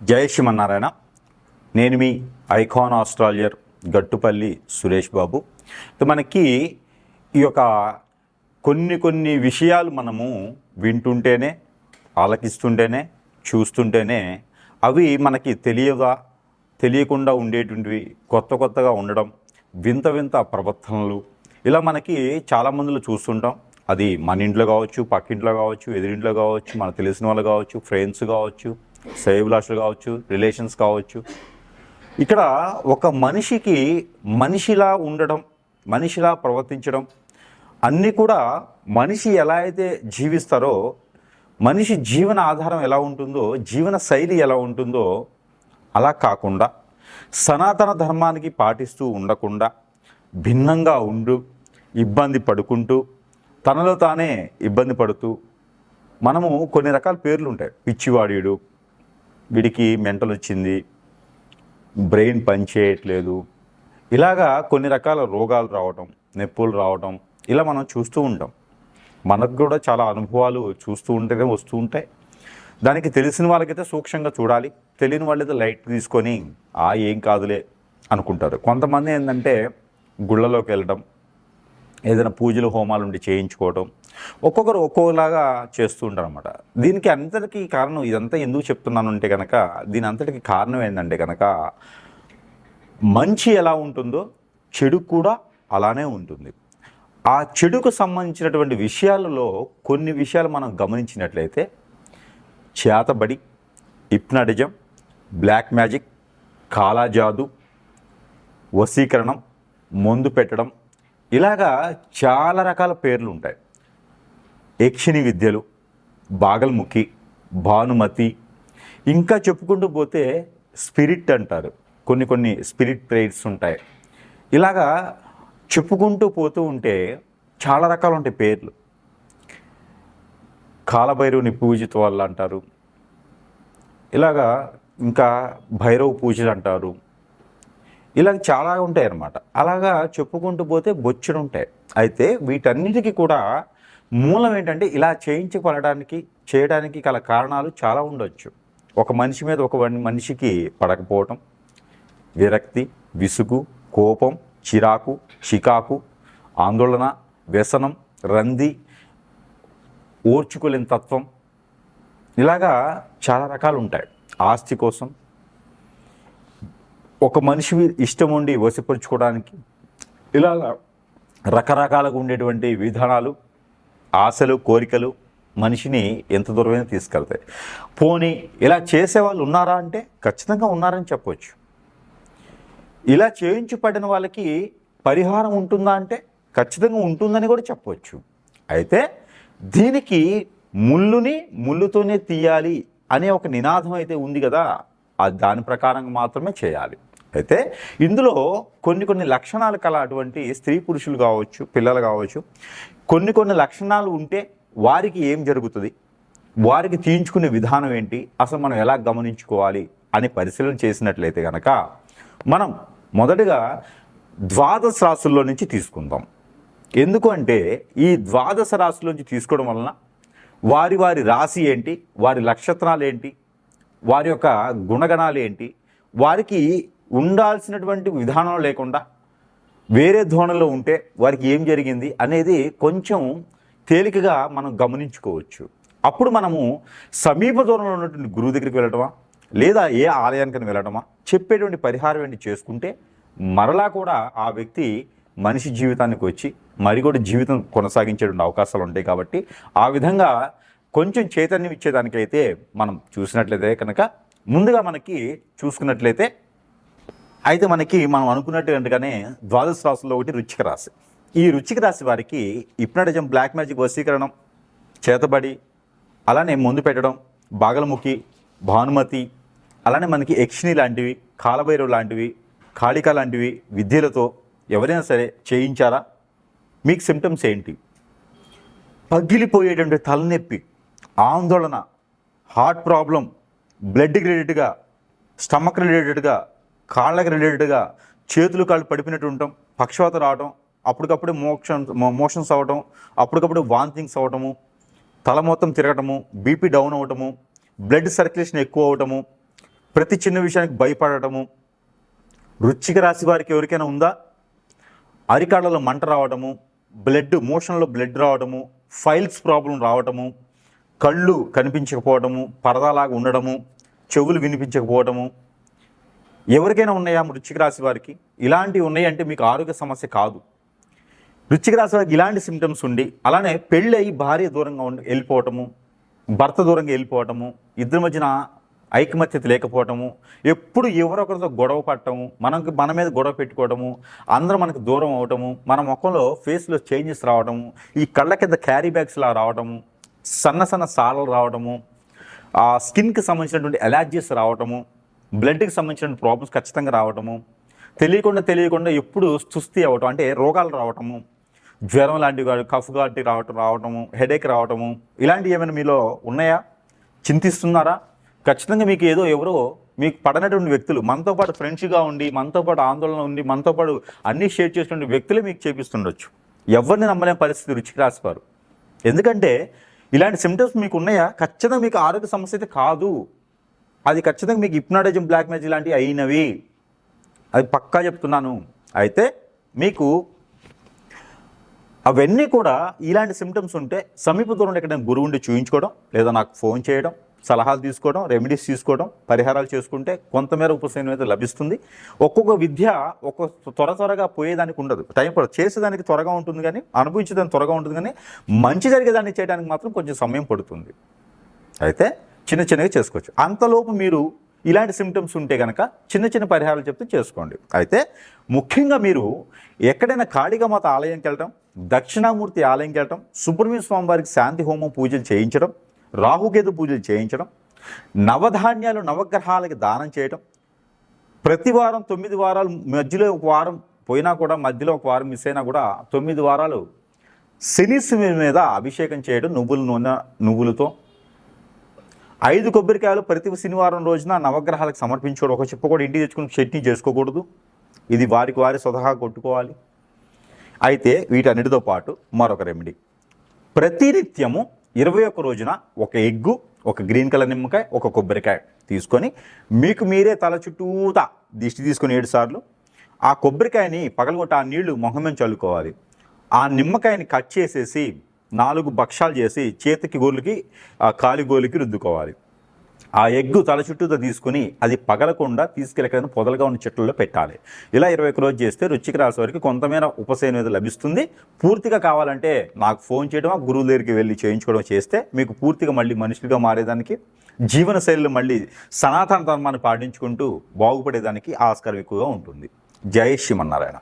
జై శ్రీమన్నారాయణ. నేను మీ icon astrologer Gattupalli Suresh Babu. మనకి ఈ యొక్క కొన్ని విషయాలు మనము వింటుంటేనే, ఆలకిస్తుంటేనే, చూస్తుంటేనే అవి మనకి తెలియకుండా ఉండేటువంటివి, కొత్తగా ఉండడం, వింత ప్రవర్తనలు ఇలా మనకి చాలామందిలో చూస్తుంటాం. అది మన ఇంట్లో కావచ్చు, పక్కింట్లో కావచ్చు, ఎదురింట్లో కావచ్చు, మనకు తెలిసిన వాళ్ళు కావచ్చు, ఫ్రెండ్స్ కావచ్చు, శ్రేయోభిలాషులు కావచ్చు, రిలేషన్స్ కావచ్చు. ఇక్కడ ఒక మనిషికి మనిషిలా ఉండడం, మనిషిలా ప్రవర్తించడం అన్నీ కూడా మనిషి ఎలా అయితే జీవిస్తారో, మనిషి జీవన ఆధారం ఎలా ఉంటుందో, జీవన శైలి ఎలా ఉంటుందో అలా కాకుండా సనాతన ధర్మానికి పాటిస్తూ ఉండకుండా భిన్నంగా ఇబ్బంది పడుకుంటూ, తనలో తానే ఇబ్బంది పడుతూ, మనము కొన్ని రకాల పేర్లు ఉంటాయి. పిచ్చివాడీడు, వీడికి మెంటల్ వచ్చింది, బ్రెయిన్ పనిచేయట్లేదు, ఇలాగా కొన్ని రకాల రోగాలు రావటం, నొప్పులు రావటం ఇలా మనం చూస్తూ ఉంటాం. మనకు కూడా చాలా అనుభవాలు చూస్తూ ఉంటేనే వస్తూ ఉంటాయి. దానికి తెలిసిన వాళ్ళకైతే సూక్ష్మంగా చూడాలి, తెలియని వాళ్ళైతే లైట్ తీసుకొని ఏం కాదులే అనుకుంటారు. కొంతమంది ఏంటంటే గుళ్ళలోకి వెళ్ళడం, ఏదైనా పూజలు హోమాలు ఉండి చేయించుకోవడం, ఒక్కొక్కరు ఒక్కోలాగా చేస్తూ ఉంటారు అన్నమాట. దీనికి అంతటికీ కారణం, ఇదంతా ఎందుకు చెప్తున్నాను అంటే కనుక, దీని అంతటికి కారణం ఏంటంటే కనుక, మంచి ఎలా ఉంటుందో చెడు కూడా అలానే ఉంటుంది. ఆ చెడుకు సంబంధించినటువంటి విషయాలలో కొన్ని విషయాలు మనం గమనించినట్లయితే, చేతబడి, హిప్నాటిజం, బ్లాక్ మ్యాజిక్, కాలాజాదు, వశీకరణం, మందు పెట్టడం, ఇలాగా చాలా రకాల పేర్లు ఉంటాయి. యక్షిణి విద్యలు, బాగల్ముఖి, భానుమతి, ఇంకా చెప్పుకుంటూ పోతే స్పిరిట్ అంటారు. కొన్ని స్పిరిట్ ప్రేయర్స్ ఉంటాయి. ఇలాగా చెప్పుకుంటూ పోతూ ఉంటే చాలా రకాలు ఉంటాయి పేర్లు. కాలభైరవుని పూజిత వాళ్ళు అంటారు, ఇలాగా ఇంకా భైరవ పూజలు అంటారు. ఇలా చాలా ఉంటాయి అన్నమాట. అలాగా చెప్పుకుంటూ పోతే బొచ్చుడు ఉంటాయి. అయితే వీటన్నిటికీ కూడా మూలం ఏంటంటే, ఇలా చేయడానికి గల కారణాలు చాలా ఉండొచ్చు. ఒక మనిషి మీద ఒక మనిషికి పడకపోవటం, విరక్తి, విసుగు, కోపం, చిరాకు, చికాకు, ఆందోళన, వ్యసనం, రంది, ఓర్చుకోలేని తత్వం, ఇలాగా చాలా రకాలు ఉంటాయి. ఆస్తి కోసం, ఒక మనిషి ఇష్టం ఉండి వశపరుచుకోవడానికి, ఇలా రకరకాలుగా ఉండేటువంటి విధానాలు, ఆశలు, కోరికలు మనిషిని ఎంత దూరమైనా తీసుకెళ్తాయి. పోనీ ఇలా చేసేవాళ్ళు ఉన్నారా అంటే ఖచ్చితంగా ఉన్నారని చెప్పవచ్చు. ఇలా చేయించబడిన వాళ్ళకి పరిహారం ఉంటుందా అంటే ఖచ్చితంగా ఉంటుందని కూడా చెప్పవచ్చు. అయితే దీనికి ముళ్ళుతోనే తీయాలి అనే ఒక నినాదం అయితే ఉంది కదా, దాని ప్రకారంగా మాత్రమే చేయాలి. అయితే ఇందులో కొన్ని లక్షణాలు కల అటువంటి స్త్రీ పురుషులు కావచ్చు, పిల్లలు కావచ్చు, కొన్ని లక్షణాలు ఉంటే వారికి ఏం జరుగుతుంది, వారికి తీయించుకునే విధానం ఏంటి, అసలు మనం ఎలా గమనించుకోవాలి అని పరిశీలన చేసినట్లయితే కనుక, మనం మొదటగా ద్వాదశ రాశుల్లో నుంచి తీసుకుందాం. ఎందుకు అంటే ఈ ద్వాదశ రాశుల నుంచి తీసుకోవడం వలన వారి రాశి ఏంటి, వారి నక్షత్రాలు ఏంటి, వారి యొక్క గుణగణాలు ఏంటి, వారికి ఉండాల్సినటువంటి విధానం లేకుండా వేరే ధోరణిలో ఉంటే వారికి ఏం జరిగింది అనేది కొంచెం తేలికగా మనం గమనించుకోవచ్చు. అప్పుడు మనము సమీప దూరంలో ఉన్నటువంటి గురువు దగ్గరికి వెళ్ళటమా, లేదా ఏ ఆలయానికి వెళ్ళటమా, చెప్పేటువంటి పరిహారం ఏంటి చేసుకుంటే మరలా కూడా ఆ వ్యక్తి మనిషి జీవితానికి వచ్చి మరి కూడా జీవితం కొనసాగించేటువంటి అవకాశాలు ఉంటాయి. కాబట్టి ఆ విధంగా కొంచెం చైతన్యం ఇచ్చేదానికైతే మనం చూసినట్లయితే కనుక, ముందుగా మనకి చూసుకున్నట్లయితే అయితే మనం అనుకున్నట్టుగానే ద్వాదశ రాశుల్లో ఒకటి వృశ్చిక రాశి. ఈ వృశ్చిక రాశి వారికి హిప్నాటిజం, బ్లాక్ మ్యాజిక్, వశీకరణం, చేతబడి, అలానే మందు పెట్టడం, బాగలముఖి, భానుమతి, అలానే మనకి యక్షిణి లాంటివి, కాలభైరవ్ లాంటివి, కాళిక లాంటివి విద్యలతో ఎవరైనా సరే చేయించారా? మీకు సిమ్టమ్స్ ఏంటి? పగిలిపోయేటువంటి తలనొప్పి, ఆందోళన, హార్ట్ ప్రాబ్లం, బ్లడ్ రిలేటెడ్గా, స్టమక్ రిలేటెడ్గా, కాళ్ళకి రిలేటెడ్గా, చేతులు కాళ్ళు పడిపోయినట్టు ఉండటం, పక్షవాతం రావడం, అప్పటికప్పుడు మోషన్స్ అవ్వటం, అప్పటికప్పుడు వాంతింగ్స్ అవ్వటము, తల మొత్తం తిరగటము, బీపీ డౌన్ అవ్వటము, బ్లడ్ సర్క్యులేషన్ ఎక్కువ అవ్వటము, ప్రతి చిన్న విషయానికి భయపడటము. వృశ్చిక రాశి వారికి ఎవరికైనా ఉందా? అరికాళ్ళలో మంట రావడము, మోషన్లో బ్లడ్ రావడము, ఫైల్స్ ప్రాబ్లం రావడము, కళ్ళు కనిపించకపోవడము, పరదాలాగా ఉండడము, చెవులు వినిపించకపోవడము, ఎవరికైనా ఉన్నాయా వృశ్చిక రాశి వారికి? ఇలాంటివి ఉన్నాయంటే మీకు ఆరోగ్య సమస్య కాదు. వృశ్చిక రాశి వారికి ఇలాంటి సిమ్టమ్స్ ఉండి, అలానే పెళ్ళి భార్య దూరంగా వెళ్ళిపోవటము, భర్త దూరంగా వెళ్ళిపోవటము, ఇద్దరి మధ్యన ఐకమత్యత లేకపోవటము, ఎప్పుడు ఎవరొకరితో గొడవ పడటము, మన మీద గొడవ పెట్టుకోవటము, అందరూ మనకు దూరం అవటము, మన ముఖంలో ఫేస్లో చేంజెస్ రావటము, ఈ కళ్ళ కింద క్యారీ బ్యాగ్స్లా రావటము, సన్న సన్న సాలలు రావటము, ఆ స్కిన్కి సంబంధించినటువంటి ఎలర్జీస్ రావటము, బ్లడ్కి సంబంధించిన ప్రాబ్లమ్స్ ఖచ్చితంగా రావటము, తెలియకుండా ఎప్పుడు సుస్థి అవ్వటం, అంటే రోగాలు రావటము, జ్వరం లాంటివి, కఫ్ లాంటివి రావటము, హెడేక్ రావటము, ఇలాంటివి ఏమైనా మీలో ఉన్నాయా? చింతిస్తున్నారా? ఖచ్చితంగా మీకు ఎవరో మీకు పడనటువంటి వ్యక్తులు, మనతో పాటు ఫ్రెండ్స్గా ఉండి, మనతో పాటు ఆందోళన ఉండి, మనతో పాటు అన్నీ షేర్ చేసినటువంటి వ్యక్తులే మీకు చేపిస్తుండొచ్చు. ఎవరిని నమ్మలేని పరిస్థితి వృశ్చిక రాశి వారు. ఎందుకంటే ఇలాంటి సిమ్టమ్స్ మీకు ఉన్నాయా? ఖచ్చితంగా మీకు ఆరోగ్య సమస్య అయితే కాదు. అది ఖచ్చితంగా మీకు హిప్నాటిజం, బ్లాక్ మ్యాజిక్ లాంటివి అయినవి, అది పక్కా చెప్తున్నాను. అయితే మీకు అవన్నీ కూడా ఇలాంటి సిమ్టమ్స్ ఉంటే సమీప దూరంలో ఎక్కడైనా గురువుండి చూయించుకోవడం, లేదా నాకు ఫోన్ చేయడం, సలహాలు తీసుకోవడం, రెమెడీస్ తీసుకోవడం, పరిహారాలు చేసుకుంటే కొంతమేర ఉపశమనం అయితే లభిస్తుంది. ఒక్కొక్క విద్య త్వరగా పోయేదానికి ఉండదు, టైం పడుతుంది. చేసేదానికి త్వరగా ఉంటుంది కానీ, అనుభవించేదానికి త్వరగా ఉంటుంది కానీ, మంచి జరిగేదాన్ని చేయడానికి మాత్రం కొంచెం సమయం పడుతుంది. అయితే చిన్నగా చేసుకోవచ్చు. అంతలోపు మీరు ఇలాంటి సిమ్టమ్స్ ఉంటే కనుక చిన్న పరిహారాలు చెప్తే చేసుకోండి. అయితే ముఖ్యంగా మీరు ఎక్కడైనా కాళికామాత ఆలయంకి వెళ్ళడం, దక్షిణామూర్తి ఆలయంకి వెళ్ళడం, సుబ్రహ్మణ్య స్వామి వారికి శాంతి హోమం పూజలు చేయించడం, రాహుకేతు పూజలు చేయించడం, నవధాన్యాలు నవగ్రహాలకి దానం చేయడం, ప్రతి వారం 9 వారాలు, మధ్యలో ఒక వారం పోయినా కూడా, మధ్యలో ఒక వారం మిస్ అయినా కూడా 9 వారాలు శని మీద అభిషేకం చేయడం, నువ్వులతో 5 కొబ్బరికాయలు ప్రతి శనివారం రోజున నవగ్రహాలకు సమర్పించుకోవడం. ఒక చెప్ప కూడా ఇంటికి తెచ్చుకుని చట్నీ చేసుకోకూడదు, ఇది వారి స్వతహా కొట్టుకోవాలి. అయితే వీటన్నిటితో పాటు మరొక రెమెడీ, ప్రతినిత్యము 21 రోజున ఒక ఎగ్గు, ఒక గ్రీన్ కలర్ నిమ్మకాయ, ఒక కొబ్బరికాయ తీసుకొని మీకు మీరే తల చుట్టూతా దిష్టి తీసుకొని 7 సార్లు ఆ కొబ్బరికాయని పగలగొట్టి ఆ నీళ్లు మొహం మీద చల్లుకోవాలి. ఆ నిమ్మకాయని కట్ చేసేసి 4 భక్షాలు చేసి చేతికి గోళ్ళకి, కాలి గోళ్ళకి రుద్దుకోవాలి. ఆ ఎగ్గు తల చుట్టూతో తీసుకుని అది పగలకుండా తీసుకెళ్ళకైనా పొదలుగా ఉన్న చెట్లలో పెట్టాలి. ఇలా 21 రోజు చేస్తే వృశ్చిక రాశి వారికి కొంతమేర ఉపశమనం లభిస్తుంది. పూర్తిగా కావాలంటే నాకు ఫోన్ చేయడం, గురువు దగ్గరికి వెళ్ళి చేయించుకోవడం చేస్తే మీకు పూర్తిగా మళ్ళీ మనుషులుగా మారేదానికి, జీవనశైలిలో మళ్ళీ సనాతన ధర్మాన్ని పాటించుకుంటూ బాగుపడేదానికి ఆస్కారం ఎక్కువగా ఉంటుంది. జై శ్రీమన్నారాయణ.